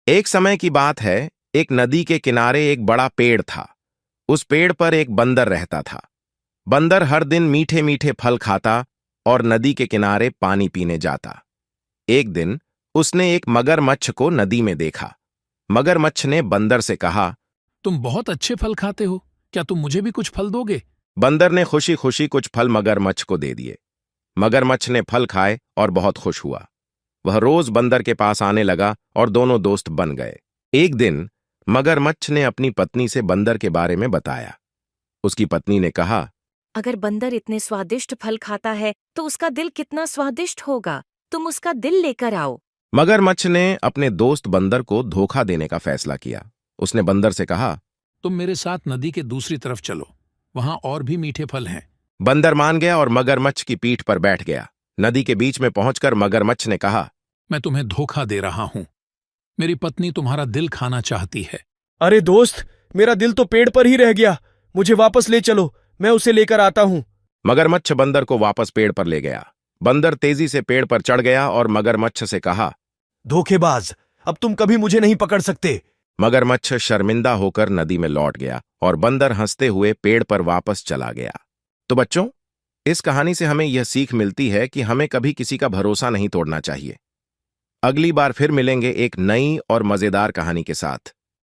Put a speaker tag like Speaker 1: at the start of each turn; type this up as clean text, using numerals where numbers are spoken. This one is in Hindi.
Speaker 1: एक समय की बात है, एक नदी के किनारे एक बड़ा पेड़ था। उस पेड़ पर एक बंदर रहता था। बंदर हर दिन मीठे मीठे फल खाता और नदी के किनारे पानी पीने जाता। एक दिन उसने एक मगरमच्छ को नदी में देखा। मगरमच्छ ने बंदर से कहा,
Speaker 2: तुम बहुत अच्छे फल खाते हो, क्या तुम मुझे भी कुछ फल दोगे?
Speaker 1: बंदर ने खुशी खुशी कुछ फल मगरमच्छ को दे दिए। मगरमच्छ ने फल खाए और बहुत खुश हुआ। वह रोज बंदर के पास आने लगा और दोनों दोस्त बन गए। एक दिन मगरमच्छ ने अपनी पत्नी से बंदर के बारे में बताया। उसकी पत्नी ने कहा,
Speaker 3: अगर बंदर इतने स्वादिष्ट फल खाता है तो उसका दिल कितना स्वादिष्ट होगा। तुम उसका दिल लेकर आओ।
Speaker 1: मगरमच्छ ने अपने दोस्त बंदर को धोखा देने का फैसला किया। उसने बंदर से कहा,
Speaker 2: तुम मेरे साथ नदी के दूसरी तरफ चलो, वहां और भी मीठे फल हैं।
Speaker 1: बंदर मान गया और मगरमच्छ की पीठ पर बैठ गया। नदी के बीच में पहुंचकर मगरमच्छ ने कहा,
Speaker 2: मैं तुम्हें धोखा दे रहा हूं। मेरी पत्नी तुम्हारा दिल खाना चाहती है।
Speaker 4: अरे दोस्त, मेरा दिल तो पेड़ पर ही रह गया। मुझे वापस ले चलो, मैं उसे लेकर आता हूँ।
Speaker 1: मगरमच्छ बंदर को वापस पेड़ पर ले गया। बंदर तेजी से पेड़ पर चढ़ गया और मगरमच्छ से कहा,
Speaker 4: धोखेबाज, अब तुम कभी मुझे नहीं पकड़ सकते।
Speaker 1: मगरमच्छ शर्मिंदा होकर नदी में लौट गया और बंदर हंसते हुए पेड़ पर वापस चला गया। तो बच्चों, इस कहानी से हमें यह सीख मिलती है कि हमें कभी किसी का भरोसा नहीं तोड़ना चाहिए। अगली बार फिर मिलेंगे एक नई और मजेदार कहानी के साथ।